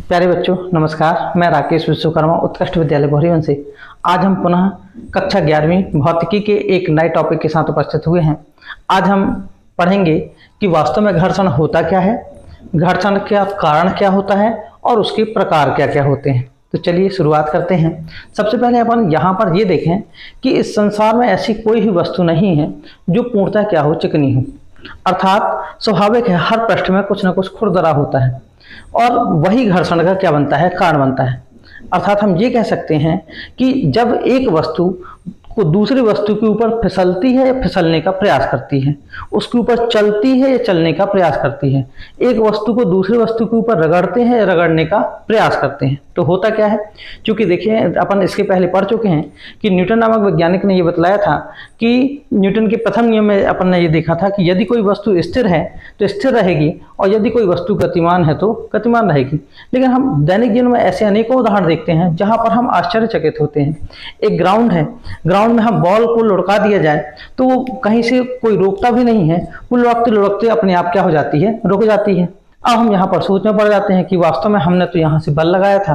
प्यारे बच्चों नमस्कार। मैं राकेश विश्वकर्मा उत्कृष्ट विद्यालय भोरीवन से आज हम पुनः कक्षा 11वीं भौतिकी के एक नए टॉपिक के साथ उपस्थित हुए हैं। आज हम पढ़ेंगे कि वास्तव में घर्षण होता क्या है, घर्षण का कारण क्या होता है और उसके प्रकार क्या क्या होते हैं। तो चलिए शुरुआत करते हैं। सबसे पहले अपन यहाँ पर ये देखें कि इस संसार में ऐसी कोई भी वस्तु नहीं है जो पूर्णतः क्या हो, चिकनी हो। अर्थात स्वाभाविक है, हर पृष्ठ में कुछ न कुछ खुरदरा होता है और वही घर्षण का क्या बनता है, कारण बनता है। अर्थात हम ये कह सकते हैं कि जब एक वस्तु को दूसरी वस्तु के ऊपर फिसलती है या फिसलने का प्रयास करती है, उसके ऊपर चलती है या चलने का प्रयास करती है, एक वस्तु को दूसरी वस्तु के ऊपर रगड़ते हैं या रगड़ने का प्रयास करते हैं, तो होता क्या है। क्योंकि देखिए अपन इसके पहले पढ़ चुके हैं कि न्यूटन नामक वैज्ञानिक ने यह बतलाया था कि न्यूटन के प्रथम नियम में अपन ने ये देखा था कि यदि कोई वस्तु स्थिर है तो स्थिर रहेगी और यदि कोई वस्तु गतिमान है तो गतिमान रहेगी। लेकिन हम दैनिक जीवन में ऐसे अनेकों उदाहरण देखते हैं जहां पर हम आश्चर्यचकित होते हैं। एक ग्राउंड है, ग्राउंड में हम बॉल को लुढ़का दिया जाए तो वो कहीं से कोई रोकता भी नहीं है, वो लुढ़कते लुढ़कते अपने आप क्या हो जाती है, रुक जाती है। अब हम यहाँ पर सोच में पड़ जाते हैं कि वास्तव में हमने तो यहाँ से बल लगाया था,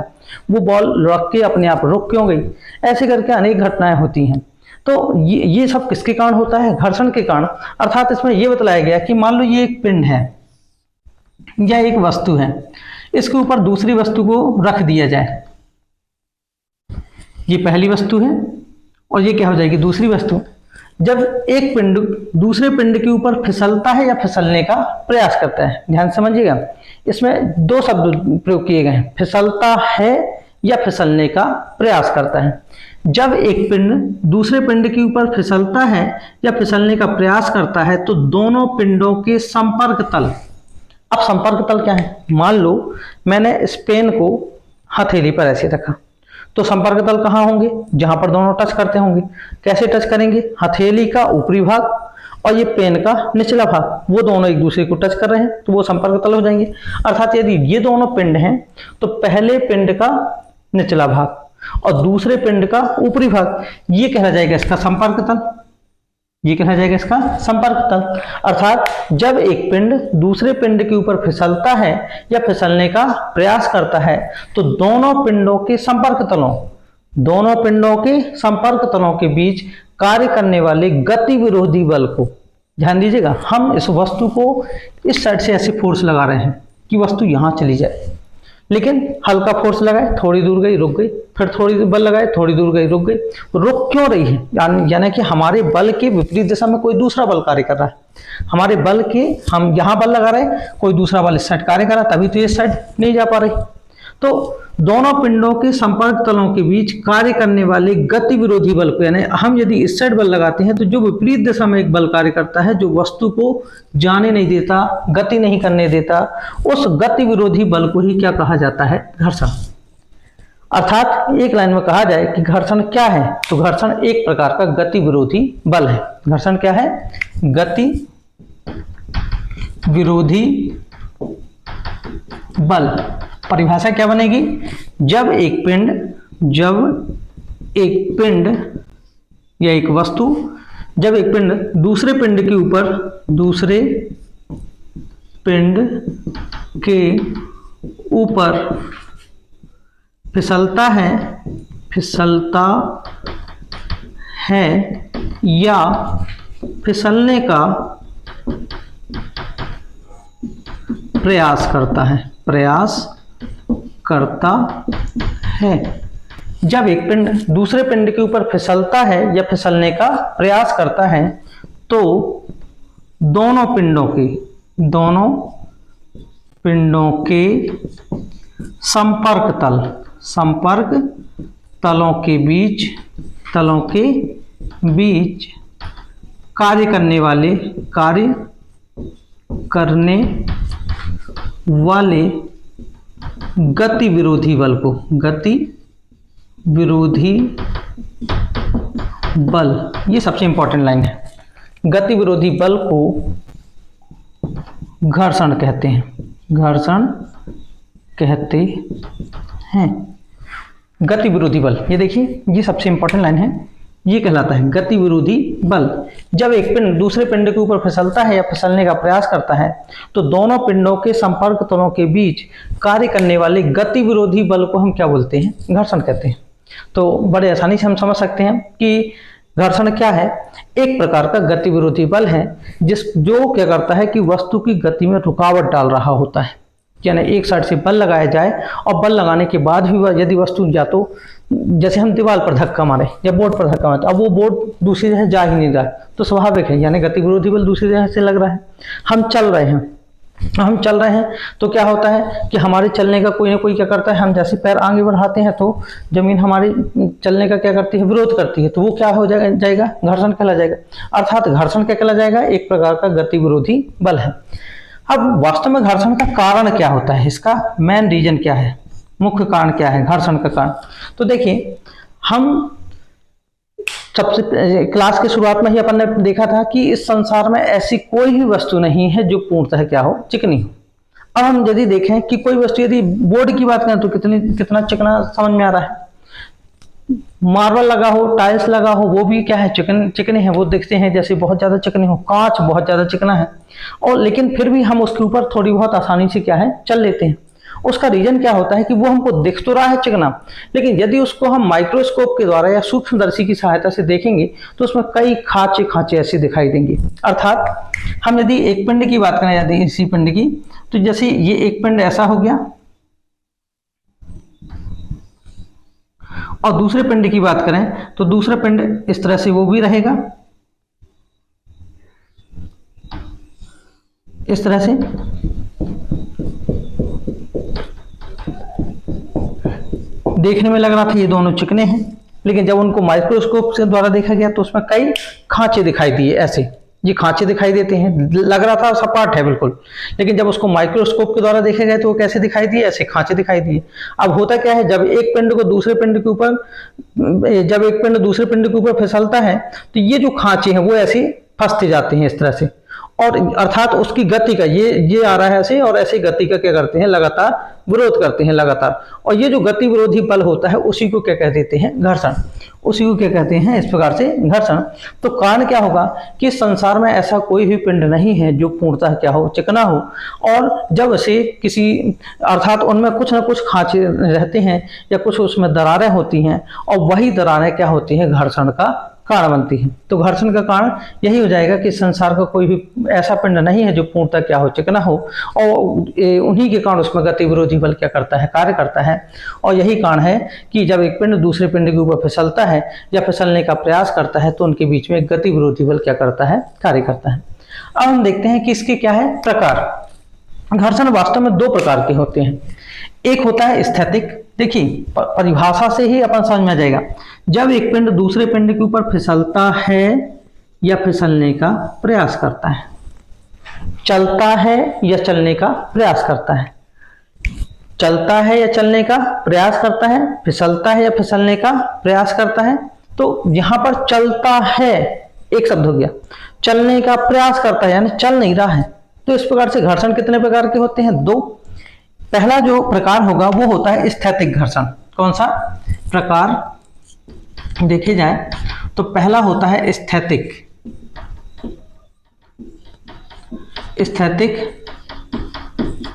वो बॉल लुढ़क के अपने आप रुक क्यों गई। ऐसे करके अनेक घटनाएं होती हैं। तो ये सब किसके कारण होता है, घर्षण के कारण। अर्थात इसमें यह बतलाया गया कि मान लो ये एक पिंड है या एक वस्तु है, इसके ऊपर दूसरी वस्तु को रख दिया जाए। ये पहली वस्तु है और ये क्या हो जाएगी, दूसरी वस्तु। जब एक पिंड दूसरे पिंड के ऊपर फिसलता है या फिसलने का प्रयास करता है, ध्यान समझिएगा, इसमें दो शब्द प्रयोग किए गए हैं, फिसलता है या फिसलने का प्रयास करता है। जब एक पिंड दूसरे पिंड के ऊपर फिसलता है या फिसलने का प्रयास करता है तो दोनों पिंडों के संपर्क तल। अब संपर्क तल क्या है, मान लो मैंने इस पेन को हथेली पर ऐसे रखा तो संपर्क तल कहाँ होंगे, जहां पर दोनों टच करते होंगे। कैसे टच करेंगे, हथेली का ऊपरी भाग और ये पेन का निचला भाग, वो दोनों एक दूसरे को टच कर रहे हैं तो वो संपर्क तल हो जाएंगे। अर्थात यदि ये दोनों पिंड हैं तो पहले पिंड का निचला भाग और दूसरे पिंड का ऊपरी भाग, ये कहला जाएगा इसका संपर्क तल, ये कहला जाएगा इसका संपर्क तल। अर्थात जब एक पिंड दूसरे पिंड के ऊपर फिसलता है या फिसलने का प्रयास करता है तो दोनों पिंडों के संपर्क तलों के बीच कार्य करने वाले गति विरोधी बल को, ध्यान दीजिएगा, हम इस वस्तु को इस साइड से ऐसे फोर्स लगा रहे हैं कि वस्तु यहां चली जाए, लेकिन हल्का फोर्स लगाए, थोड़ी दूर गई, रुक गई, फिर थोड़ी दूर बल लगाए, थोड़ी दूर गई, रुक गई। रुक क्यों रही है, यानी कि हमारे बल के विपरीत दिशा में कोई दूसरा बल कार्य कर रहा है। हमारे बल के, हम यहां बल लगा रहे हैं, कोई दूसरा बल इस साइड कार्य कर रहा है, तभी तो इस साइड नहीं जा पा रही। तो दोनों पिंडों के संपर्क तलों के बीच कार्य करने वाले गति विरोधी बल को, यानी हम यदि इस साइड बल लगाते हैं तो जो विपरीत दिशा में एक बल कार्य करता है, जो वस्तु को जाने नहीं देता, गति नहीं करने देता, उस गति विरोधी बल को ही क्या कहा जाता है, घर्षण। अर्थात एक लाइन में कहा जाए कि घर्षण क्या है, तो घर्षण एक प्रकार का गति विरोधी बल है। घर्षण क्या है, गति विरोधी बल। परिभाषा क्या बनेगी, जब एक पिंड या एक वस्तु, जब एक पिंड दूसरे पिंड के ऊपर फिसलता है या फिसलने का प्रयास करता है। जब एक पिंड दूसरे पिंड के ऊपर फिसलता है या फिसलने का प्रयास करता है तो दोनों पिंडों के संपर्क तलों के बीच कार्य करने वाले गति विरोधी बल को, गति विरोधी बल, ये सबसे इंपॉर्टेंट लाइन है। गति विरोधी बल को घर्षण कहते हैं। गति विरोधी बल, ये देखिए, ये सबसे इंपॉर्टेंट लाइन है। ये कहलाता है गति विरोधी बल। जब एक पिंड दूसरे पिंड के ऊपर फिसलता है या फिसलने का प्रयास करता है तो दोनों पिंडों के संपर्क तलों के बीच कार्य करने वाले गति विरोधी बल को हम क्या बोलते हैं? घर्षण कहते हैं। तो बड़े आसानी से हम समझ सकते हैं कि घर्षण क्या है? एक प्रकार का गति विरोधी बल है जो क्या करता है कि वस्तु की गति में रुकावट डाल रहा होता है। यानी एक साइड से बल लगाया जाए और बल लगाने के बाद भी यदि वस्तु या तो जैसे हम दीवार पर धक्का मारे या बोर्ड पर धक्का मारे, अब वो बोर्ड दूसरी जगह जा ही नहीं रहा है तो स्वाभाविक है, यानी गति विरोधी बल दूसरी जगह से लग रहा है। हम चल रहे हैं तो क्या होता है कि हमारे चलने का कोई ना कोई क्या करता है, हम जैसे पैर आगे बढ़ाते हैं तो जमीन हमारे चलने का क्या करती है? विरोध करती है। तो वो क्या हो जाएगा? घर्षण कहला जाएगा। अर्थात घर्षण क्या कहला जाएगा? एक प्रकार का गति विरोधी बल है। अब वास्तव में घर्षण का कारण क्या होता है? इसका मेन रीजन क्या है? मुख्य कारण क्या है घर्षण का कारण? तो देखिए, हम सबसे क्लास के शुरुआत में ही अपन ने देखा था कि इस संसार में ऐसी कोई भी वस्तु नहीं है जो पूर्णतः क्या हो? चिकनी हो। अब हम यदि देखें कि कोई वस्तु, यदि बोर्ड की बात करें तो कितना चिकना समझ में आ रहा है। मार्बल लगा हो, टाइल्स लगा हो, वो भी क्या है? चिकने हैं, वो दिखते हैं जैसे बहुत ज्यादा चिकने हो। कांच बहुत ज्यादा चिकना है और लेकिन फिर भी हम उसके ऊपर थोड़ी बहुत आसानी से क्या है? चल लेते हैं। उसका रीजन क्या होता है कि वो हमको दिख तो रहा है चिकना, लेकिन यदि उसको हम माइक्रोस्कोप के द्वारा या सूक्ष्मदर्शी की सहायता से देखेंगे तो उसमें कई खांचे ऐसे दिखाई देंगे। अर्थात हम यदि एक पिंड की बात करें, यदि इसी पिंड की, तो जैसे ये एक पिंड ऐसा हो गया और दूसरे पिंड की बात करें तो दूसरा पिंड इस तरह से वो भी रहेगा, इस तरह से। देखने में लग रहा था ये दोनों चिकने हैं, लेकिन जब उनको माइक्रोस्कोप से द्वारा देखा गया तो उसमें कई खांचे दिखाई दिए। ऐसे ये खांचे दिखाई देते हैं, लग रहा था सपाट है बिल्कुल, लेकिन जब उसको माइक्रोस्कोप के द्वारा देखे गए तो वो कैसे दिखाई दिए? ऐसे खांचे दिखाई दिए। अब होता क्या है, जब एक पिंड दूसरे पिंड के ऊपर फिसलता है तो ये जो खांचे हैं वो ऐसे फंसते जाते हैं इस तरह से, और अर्थात उसकी गति का ये आ रहा है ऐसे, और ऐसे गति का क्या करते हैं? लगातार विरोध करते हैं लगातार। और ये जो गति विरोधी बल होता है उसी को क्या कह देते हैं? घर्षण। उसी को क्या कहते हैं? इस प्रकार से घर्षण। तो कारण क्या होगा कि संसार में ऐसा कोई भी पिंड नहीं है जो पूर्णतः क्या हो? चिकना हो। और जब से किसी अर्थात उनमें कुछ ना कुछ खांचे रहते हैं या कुछ उसमें दरारें होती हैं, और वही दरारें क्या होती हैं? घर्षण का कारण बनती है। तो घर्षण का कारण यही हो जाएगा कि संसार का कोई भी ऐसा पिंड नहीं है जो पूर्णतः क्या हो? चिकना हो, और उन्हीं के कारण उसमें गति विरोधी बल क्या करता है? कार्य करता है। और यही कारण है कि जब एक पिंड दूसरे पिंड के ऊपर फिसलता है या फिसलने का प्रयास करता है तो उनके बीच में गति विरोधी बल क्या करता है? कार्य करता है। अब हम देखते हैं कि इसके क्या है प्रकार। घर्षण वास्तव में दो प्रकार के होते हैं। एक होता है स्थैतिक। देखिए, परिभाषा से ही अपन समझ में आ जाएगा। जब एक पिंड दूसरे पिंड के ऊपर फिसलता है या फिसलने का प्रयास करता है, चलता है या चलने का प्रयास करता है, चलता है या चलने का प्रयास करता है, फिसलता है या फिसलने का प्रयास करता है। तो यहां पर चलता है एक शब्द हो गया, चलने का प्रयास करता है यानी चल नहीं रहा है। तो इस प्रकार से घर्षण कितने प्रकार के होते हैं? दो। पहला जो प्रकार होगा वो होता है स्थैतिक घर्षण। कौन सा प्रकार देखे जाए तो पहला होता है स्थैतिक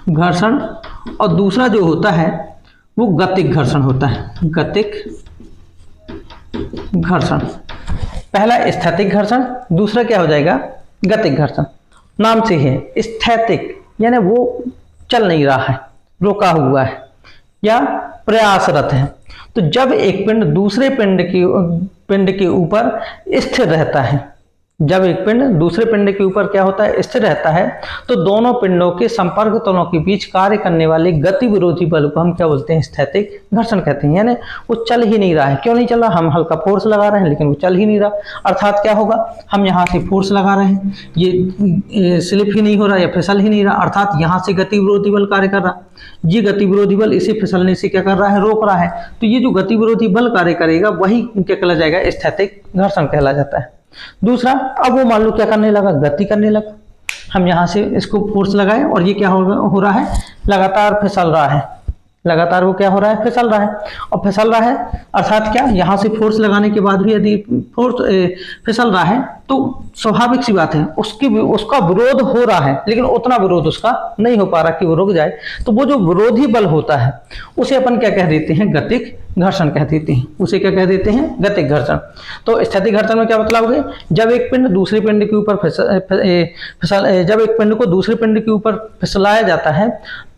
घर्षण, और दूसरा जो होता है वो गतिक घर्षण होता है। गतिक घर्षण, पहला स्थैतिक घर्षण, दूसरा क्या हो जाएगा? गतिक घर्षण। नाम से है स्थैतिक यानी वो चल नहीं रहा है, रुका हुआ है या प्रयासरत है। तो जब एक पिंड दूसरे पिंड के ऊपर स्थिर रहता है, जब एक पिंड दूसरे पिंड के ऊपर क्या होता है? स्थिर रहता है, तो दोनों पिंडों के संपर्क तलों के बीच कार्य करने वाले गति विरोधी बल को हम क्या बोलते हैं? स्थैतिक घर्षण कहते हैं। यानी वो चल ही नहीं रहा है। क्यों नहीं चल रहा? हम हल्का फोर्स लगा रहे हैं लेकिन वो चल ही नहीं रहा। अर्थात क्या होगा? हम यहाँ से फोर्स लगा रहे हैं, ये स्लिप ही नहीं हो रहा या फिसल ही नहीं रहा, अर्थात यहाँ से गति विरोधी बल कार्य कर रहा। ये गति विरोधी बल इसे फिसलने से क्या कर रहा है? रोक रहा है। तो ये जो गति विरोधी बल कार्य करेगा वही क्या कहला जाएगा? स्थैतिक घर्षण कहला जाता है। दूसरा, अब वो मान लो क्या करने लगा? गति करने लगा। हम यहाँ से इसको फोर्स लगाए और ये क्या हो रहा है? लगातार फिसल रहा है, लगातार वो क्या हो रहा है, फिसल रहा है। और फिसल रहा है अर्थात क्या, यहाँ से फोर्स लगाने के बाद भी यदि फोर्स फिसल रहा है तो स्वाभाविक सी बात है उसका विरोध हो रहा है, लेकिन उतना विरोध उसका नहीं हो पा रहा कि वो रुक जाए। तो वो जो विरोधी बल होता है उसे अपन क्या कह देते हैं, गतिक घर्षण कह देते हैं। उसे क्या कह देते हैं, गतिक घर्षण। तो स्थैतिक घर्षण में क्या मतलब है, जब एक पिंड दूसरे पिंड के ऊपर जब एक पिंड को दूसरे पिंड के ऊपर फिसलाया जाता है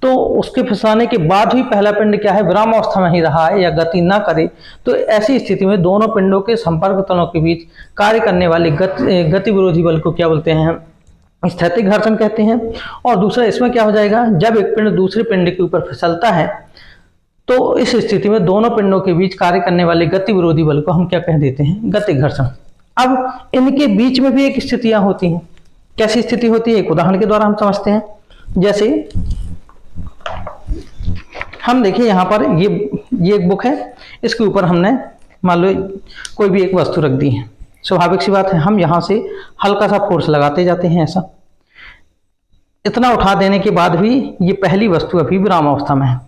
तो उसके फिसलाने के बाद भी पहला पिंड क्या है, विराम अवस्था में ही रहा है या गति ना करे, तो ऐसी स्थिति में दोनों पिंडों के संपर्क तलों के बीच कार्य करने वाले गति विरोधी बल को क्या बोलते हैं, स्थैतिक घर्षण कहते हैं। और दूसरा इसमें क्या हो जाएगा, जब एक पिंड दूसरे पिंड के ऊपर फिसलता है तो इस स्थिति में दोनों पिंडों के बीच कार्य करने वाले गति विरोधी बल को हम क्या कह देते हैं, गतिक घर्षण। अब इनके बीच में भी एक स्थितियां होती हैं। कैसी स्थिति होती है, एक उदाहरण के द्वारा हम समझते हैं। जैसे हम देखिए यहाँ पर ये एक बुक है, इसके ऊपर हमने मान लो कोई भी एक वस्तु रख दी है। स्वाभाविक सी बात है हम यहाँ से हल्का सा फोर्स लगाते जाते हैं, ऐसा इतना उठा देने के बाद भी ये पहली वस्तु अभी विराम अवस्था में है,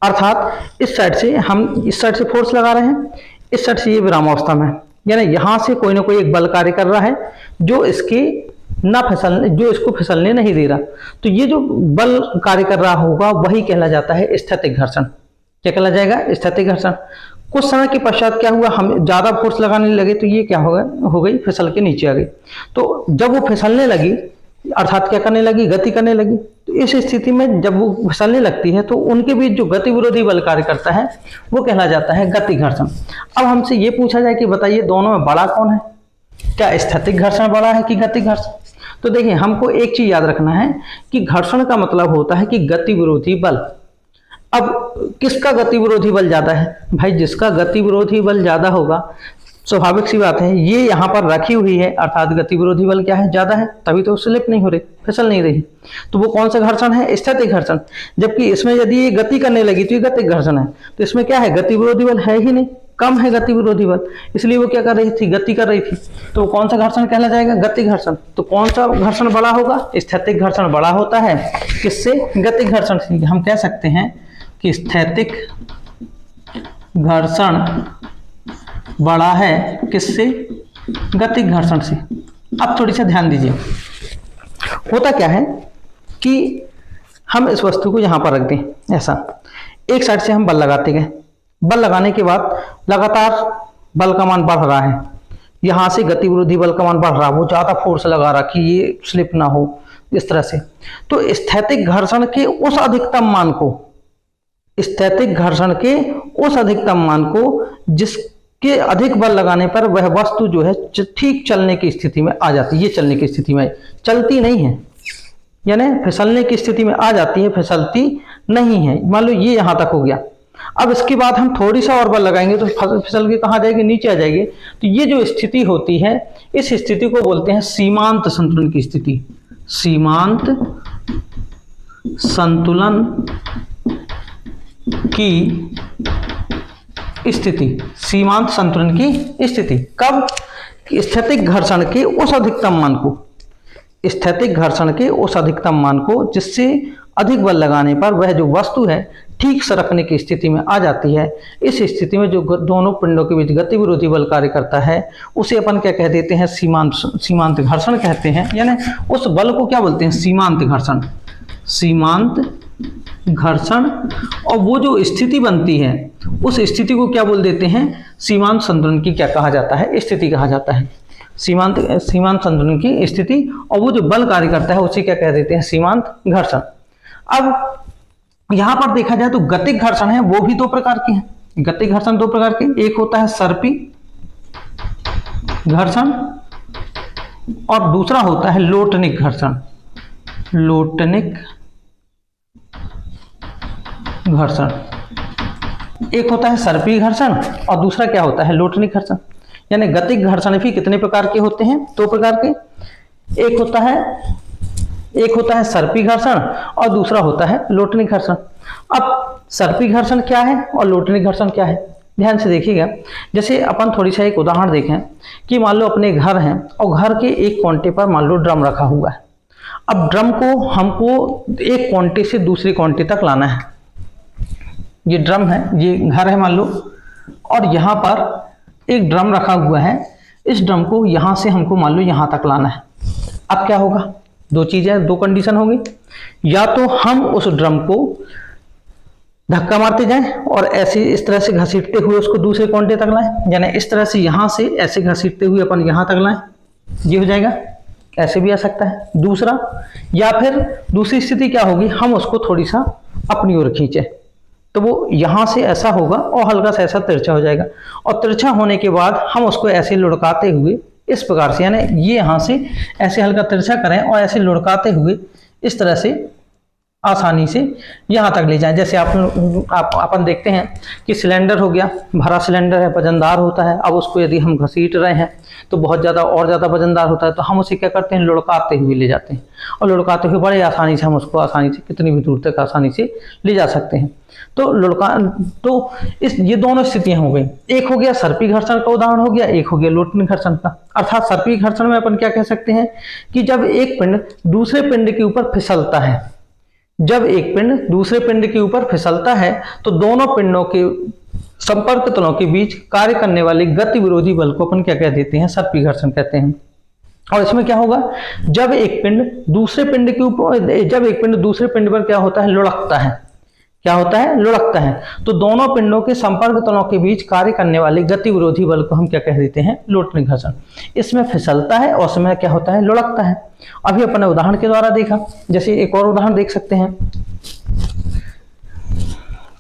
अर्थात इस साइड से हम इस साइड से फोर्स लगा रहे हैं, इस साइड से ये विराम अवस्था में है, यानी यहाँ से कोई ना कोई एक बल कार्य कर रहा है जो इसको फिसलने नहीं दे रहा। तो ये जो बल कार्य कर रहा होगा वही कहला जाता है स्थैतिक घर्षण। क्या कहला जाएगा, स्थैतिक घर्षण। कुछ समय के पश्चात क्या हुआ, हम ज्यादा फोर्स लगाने लगे तो ये क्या हो गई, फिसल के नीचे आ गई। तो जब वो फिसलने लगी अर्थात क्या करने लगी, गति करने लगी। तो इस स्थिति में जब वो फिसलने लगती है तो उनके बीच जो गति विरोधी बल कार्य करता है वो कहला जाता है गति घर्षण। अब हमसे ये पूछा जाए कि बताइए दोनों में बड़ा कौन है, क्या स्थैतिक घर्षण बड़ा है कि गति घर्षण। तो देखिए हमको एक चीज याद रखना है कि घर्षण का मतलब होता है कि गति विरोधी बल। अब किसका गति विरोधी बल ज्यादा है, भाई जिसका गति विरोधी बल ज्यादा होगा, स्वाभाविक सी बात है ये यहाँ पर रखी हुई है अर्थात गति विरोधी बल क्या है, ज्यादा है, तभी तो स्लिप नहीं हो रही, फिसल नहीं रही। तो वो कौन सा घर्षण है, स्थैतिक घर्षण। जबकि इसमें यदि ये गति करने लगी तो ये गतिक घर्षण है। तो इसमें क्या है, गति विरोधी बल है ही नहीं, कम है गति विरोधी बल, इसलिए वो क्या कर रही थी, गति कर रही थी। तो कौन सा घर्षण कहला जाएगा, गति घर्षण। तो कौन सा घर्षण बड़ा होगा, स्थैतिक घर्षण बड़ा होता है किससे, गतिक घर्षण से। हम कह सकते हैं कि स्थैतिक घर्षण बड़ा है किससे, गतिक घर्षण से। अब थोड़ी सा ध्यान दीजिए, होता क्या है कि हम इस वस्तु को यहां पर रख दें ऐसा, एक साइड से हम बल लगाते गए, बल लगाने के बाद लगातार बल का मान बढ़ रहा है, यहां से गति विरोधी बल का मान बढ़ रहा है, वो ज्यादा फोर्स लगा रहा कि ये स्लिप ना हो इस तरह से। तो स्थैतिक घर्षण के उस अधिकतम मान को, स्थैतिक घर्षण के उस अधिकतम मान को जिसके अधिक बल लगाने पर वह वस्तु जो है ठीक चलने की स्थिति में आ जाती है। ये चलने की स्थिति में चलती नहीं है, यानी फिसलने की स्थिति में आ जाती है, फिसलती नहीं है। मान लो ये यहां तक हो गया, अब इसके बाद हम थोड़ी सा और बल लगाएंगे तो फिसल के कहां जाएगी, नीचे आ जाएगी। तो ये जो स्थिति होती है इस स्थिति को बोलते हैं सीमांत संतुलन की स्थिति। सीमांत संतुलन की स्थिति, सीमांत संतुलन की स्थिति कब, स्थैतिक घर्षण के उस अधिकतम मान को, स्थैतिक घर्षण के उस अधिकतम मान को जिससे अधिक बल लगाने पर वह जो वस्तु है ठीक सरकने की स्थिति में आ जाती है। इस स्थिति में जो दोनों पिंडों के बीच गति विरोधी बल कार्य करता है उसे अपन क्या कह देते हैं, सीमांत घर्षण कहते हैं। यानी उस बल को क्या बोलते हैं, सीमांत घर्षण, सीमांत घर्षण। और वो जो स्थिति बनती है उस स्थिति को क्या बोल देते हैं, सीमांत संतुलन की क्या कहा जाता है, स्थिति कहा जाता है। सीमांत संतुलन की स्थिति, और वो जो बल कार्य करता है उसे क्या कह देते हैं, सीमांत घर्षण। अब यहां पर देखा जाए तो गतिक घर्षण है वो भी दो प्रकार के हैं। गतिक घर्षण दो प्रकार के, एक होता है सर्पी घर्षण और दूसरा होता है लोटनिक घर्षण। लोटनिक घर्षण, एक होता है सर्पी घर्षण और दूसरा क्या होता है, लोटनिक घर्षण। यानी गतिक घर्षण भी कितने प्रकार के होते हैं, दो प्रकार के, एक होता है सर्पी घर्षण और दूसरा होता है लोटनिक घर्षण। अब सर्पी घर्षण क्या है और लोटनिक घर्षण क्या है, ध्यान से देखिएगा। जैसे अपन थोड़ी सा एक उदाहरण देखें कि मान लो अपने घर है और घर के एक कोने पर मान लो ड्रम रखा हुआ है। अब ड्रम को हमको एक कोने से दूसरी कोने तक लाना है। ये ड्रम है, ये घर है मान लो, और यहाँ पर एक ड्रम रखा हुआ है। इस ड्रम को यहाँ से हमको मान लो यहाँ तक लाना है। अब क्या होगा, दो चीजें, दो कंडीशन होगी, या तो हम उस ड्रम को धक्का मारते जाएं और ऐसे इस तरह से घसीटते हुए उसको दूसरे कोने तक लाएं, यानी इस तरह से यहाँ से ऐसे घसीटते हुए अपन यहाँ तक लाएं, ये हो जाएगा। ऐसे भी आ सकता है दूसरा, या फिर दूसरी स्थिति क्या होगी, हम उसको थोड़ी सा अपनी ओर खींचे तो वो यहाँ से ऐसा होगा और हल्का सा ऐसा तिरछा हो जाएगा, और तिरछा होने के बाद हम उसको ऐसे लुढ़काते हुए इस प्रकार से, यानी ये यहाँ से ऐसे हल्का तिरछा करें और ऐसे लुढ़काते हुए इस तरह से आसानी से यहाँ तक ले जाएं। जैसे अपन देखते हैं कि सिलेंडर हो गया, भरा सिलेंडर है, वजनदार होता है। अब उसको यदि हम घसीट रहे हैं तो बहुत ज़्यादा और ज़्यादा वजनदार होता है, तो हम उसे क्या करते हैं, लुढ़काते हुए ले जाते हैं, और लुढ़काते हुए बड़े आसानी से हम उसको आसानी से कितनी भी दूर तक आसानी से ले जा सकते हैं। तो ये दोनों स्थितियां हो गई। एक हो गया सर्पी घर्षण का उदाहरण हो गया, एक हो गया लोटनी घर्षण का। अर्थात सर्पी घर्षण में अपन क्या कह सकते हैं कि जब एक पिंड दूसरे पिंड के ऊपर फिसलता है, जब एक पिंड दूसरे पिंड के ऊपर फिसलता है तो दोनों पिंडों के संपर्क तलों के बीच कार्य करने वाले गति विरोधी बल को अपन क्या कह देते हैं, सर्पी घर्षण कहते हैं। और इसमें क्या होगा, जब एक पिंड दूसरे पिंड के ऊपर, जब एक पिंड दूसरे पिंड पर क्या होता है, लुढ़कता है, क्या होता है, लुढ़कता है, तो दोनों पिंडों के संपर्क तलों के बीच कार्य करने वाले गति विरोधी बल को हम क्या कह देते हैं, लोटनी घर्षण। इसमें फिसलता है और उसमें क्या होता है, लुढ़कता है। अभी अपने उदाहरण के द्वारा देखा, जैसे एक और उदाहरण देख सकते हैं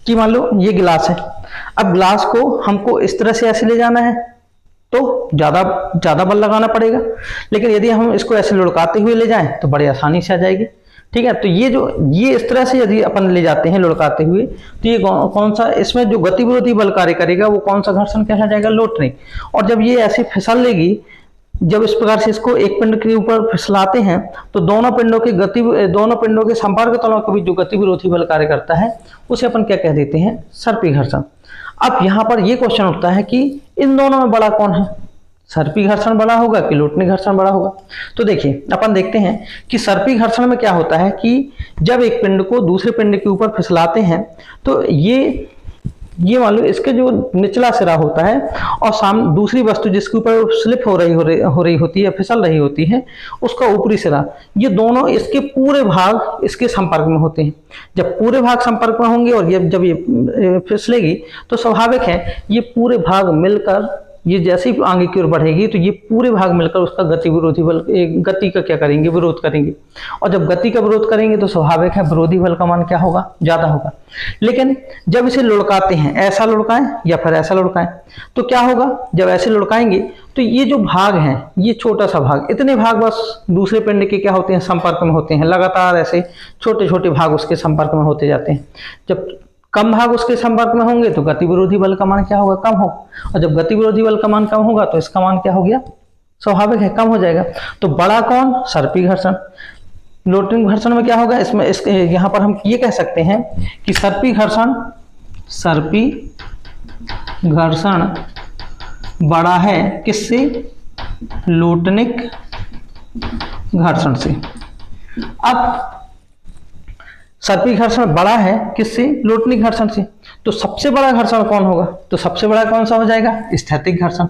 कि मान लो ये गिलास है। अब गिलास को हमको इस तरह से ऐसे ले जाना है तो ज्यादा बल लगाना पड़ेगा, लेकिन यदि हम इसको ऐसे लुढ़काते हुए ले जाएं तो बड़ी आसानी से आ जाएगी। ठीक है, तो ये इस तरह से यदि अपन ले जाते हैं लुढ़काते हुए, तो ये कौन सा, इसमें जो गति विरोधी बल कार्य करेगा वो कौन सा घर्षण कहला जाएगा, लोटनी। और जब ये ऐसे फिसल लेगी, जब इस प्रकार से इसको एक पिंड के ऊपर फिसलाते हैं तो दोनों पिंडों के संपर्क तलों के बीच जो गति विरोधी बल कार्य करता है उसे अपन क्या कह देते हैं, सर्पी घर्षण। अब यहाँ पर ये क्वेश्चन उठता है कि इन दोनों में बड़ा कौन है, सर्पी घर्षण बड़ा होगा कि लोटनी घर्षण बड़ा होगा। तो देखिए अपन देखते हैं कि सर्पी घर्षण में क्या होता है कि जब एक पिंड को दूसरे पिंड के ऊपर फिसलाते हैं तो ये मान लो इसके जो निचला सिरा होता है और दूसरी वस्तु जिसके ऊपर स्लिप हो रही होती है, फिसल रही होती है, उसका ऊपरी सिरा, ये दोनों इसके पूरे भाग इसके संपर्क में होते हैं। जब पूरे भाग संपर्क में होंगे और जब ये फिसलेगी तो स्वाभाविक है ये पूरे भाग मिलकर, ये जैसे ही आगे की ओर बढ़ेगी तो ये पूरे भाग मिलकर उसका गति विरोधी बल, गति का क्या करेंगे, विरोध करेंगे। और जब गति का विरोध करेंगे तो स्वाभाविक है विरोधी बल का मान क्या होगा, ज्यादा होगा। लेकिन जब इसे लुढ़काते हैं, ऐसा लुढ़काएं या फिर ऐसा लुढ़काएं, तो क्या होगा, जब ऐसे लुढ़काएंगे तो ये जो भाग है, ये छोटा सा भाग, इतने भाग बस दूसरे पिंड के क्या होते हैं, संपर्क में होते हैं। लगातार ऐसे छोटे छोटे भाग उसके संपर्क में होते जाते हैं। जब कम भाग उसके संपर्क में होंगे तो गति विरोधी बल का मान क्या होगा, कम हो। और जब गति विरोधी बल का मान कम होगा तो इसका मान क्या हो गया, स्वाभाविक है कम हो जाएगा। तो बड़ा कौन, सर्पी घर्षण। लोटनी घर्षण में क्या होगा, इसमें यहाँ पर हम ये कह सकते हैं कि सर्पी घर्षण बड़ा है किससे, लोटनिक घर्षण से। अब सर्पी घर्षण बड़ा है किससे, लोटनी घर्षण से। तो सबसे बड़ा घर्षण कौन होगा, तो सबसे बड़ा कौन सा हो जाएगा, स्थैतिक घर्षण।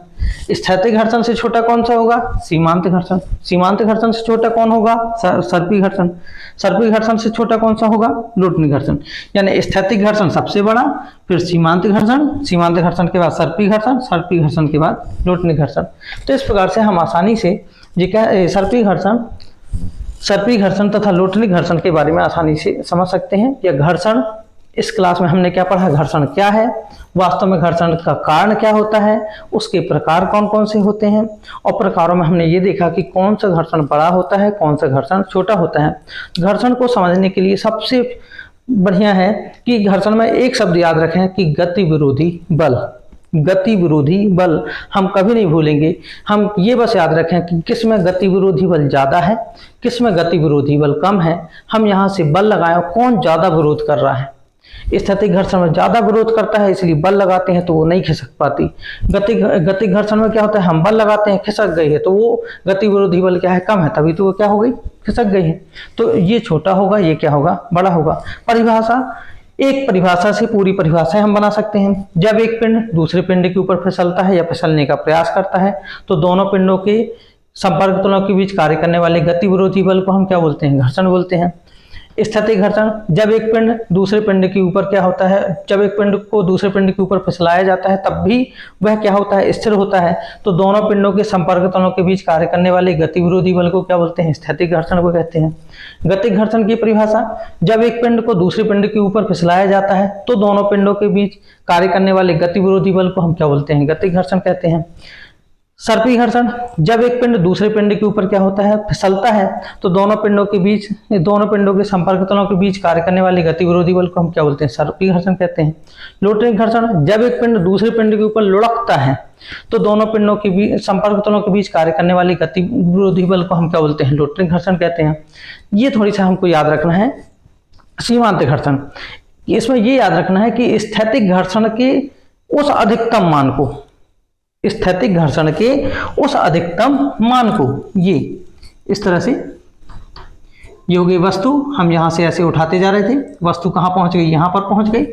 स्थैतिक घर्षण से छोटा कौन सा होगा, सीमांत घर्षण। सीमांत घर्षण से छोटा कौन होगा, सर्पी घर्षण। सर्पी घर्षण से छोटा कौन सा होगा, लोटनी घर्षण। यानी स्थैतिक घर्षण सबसे बड़ा, फिर सीमांत घर्षण, सीमांत घर्षण के बाद सर्पी घर्षण, सर्पी घर्षण के बाद लोटनी घर्षण। तो इस प्रकार से हम आसानी से ये क्या, सर्पी घर्षण तथा लोटनी घर्षण के बारे में आसानी से समझ सकते हैं। या घर्षण, इस क्लास में हमने क्या पढ़ा, घर्षण क्या है, वास्तव में घर्षण का कारण क्या होता है, उसके प्रकार कौन कौन से होते हैं, और प्रकारों में हमने ये देखा कि कौन सा घर्षण बड़ा होता है, कौन सा घर्षण छोटा होता है। घर्षण को समझने के लिए सबसे बढ़िया है कि घर्षण में एक शब्द याद रखें कि गति विरोधी बल। गति विरोधी बल हम कभी नहीं भूलेंगे। हम ये बस याद रखें कि किस में गति विरोधी बल ज्यादा है, किस में गति विरोधी बल कम है। हम यहाँ से बल लगाएं, कौन ज्यादा विरोध कर रहा है। स्थैतिक घर्षण में ज्यादा विरोध करता है इसलिए बल लगाते हैं तो वो नहीं खिसक पाती। गति घर्षण में क्या होता है, हम बल लगाते हैं, खिसक गई है, तो वो गति विरोधी बल क्या है, कम है, तभी तो वो क्या हो गई, खिसक गई है। तो ये छोटा होगा, ये क्या होगा, बड़ा होगा। परिभाषा, एक परिभाषा से पूरी परिभाषाएं हम बना सकते हैं। जब एक पिंड दूसरे पिंड के ऊपर फिसलता है या फिसलने का प्रयास करता है तो दोनों पिंडों के संपर्क तलों के बीच कार्य करने वाले गति विरोधी बल को हम क्या बोलते हैं? घर्षण बोलते हैं। स्थैतिक घर्षण, जब एक पिंड दूसरे पिंड के ऊपर क्या होता है, जब एक पिंड को दूसरे पिंड के ऊपर फिसलाया जाता है तब भी वह क्या होता है? स्थिर होता है। तो दोनों पिंडों के संपर्क तलों के बीच कार्य करने वाले गति विरोधी बल को क्या बोलते हैं? स्थैतिक घर्षण को कहते हैं। गतिक घर्षण की परिभाषा, जब एक पिंड को दूसरे पिंड के ऊपर फिसलाया जाता है तो दोनों पिंडों के बीच कार्य करने वाले गति विरोधी बल को हम क्या बोलते हैं? गतिक घर्षण कहते हैं। सर्पी घर्षण, जब एक पिंड दूसरे पिंड के ऊपर क्या होता है? फिसलता है तो दोनों पिंडों के संपर्क तलों के बीच कार्य करने वाले गति विरोधी बल को हम क्या बोलते हैं? सर्पी घर्षण कहते हैं। लोटरिक घर्षण, जब एक पिंड दूसरे पिंड के ऊपर लुढ़कता है तो दोनों पिंडों के बीच संपर्क तलों के बीच कार्य करने वाले गति विरोधी बल को हम क्या बोलते हैं? लोटरिक घर्षण कहते हैं। ये थोड़ी सा हमको याद रखना है। सीमांत घर्षण, इसमें ये याद रखना है कि स्थैतिक घर्षण के उस अधिकतम मान को, स्थैतिक घर्षण के उस अधिकतम मान को, ये इस तरह से ये हो गई वस्तु, हम यहां से ऐसे उठाते जा रहे थे, वस्तु कहां पहुंच गई? यहां पर पहुंच गई।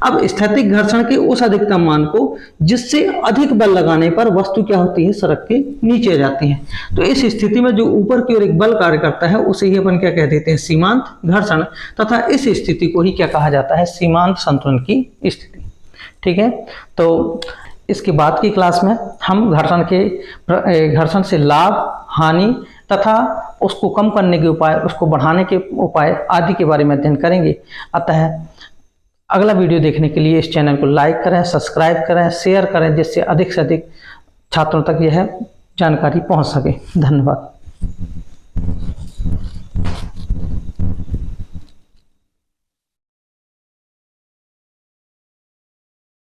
अब स्थैतिक घर्षण के उस अधिकतम मान को जिससे अधिक बल लगाने पर वस्तु क्या होती है? सड़क के नीचे आ जाती है। तो इस स्थिति में जो ऊपर की ओर एक बल कार्य करता है उसे ही अपन क्या कह देते हैं? सीमांत घर्षण। तथा इस स्थिति को ही क्या कहा जाता है? सीमांत संतुलन की स्थिति। ठीक है, तो इसके बाद की क्लास में हम घर्षण से लाभ, हानि तथा उसको कम करने के उपाय, उसको बढ़ाने के उपाय आदि के बारे में अध्ययन करेंगे। अतः अगला वीडियो देखने के लिए इस चैनल को लाइक करें, सब्सक्राइब करें, शेयर करें, जिससे अधिक से अधिक छात्रों तक यह जानकारी पहुंच सके। धन्यवाद।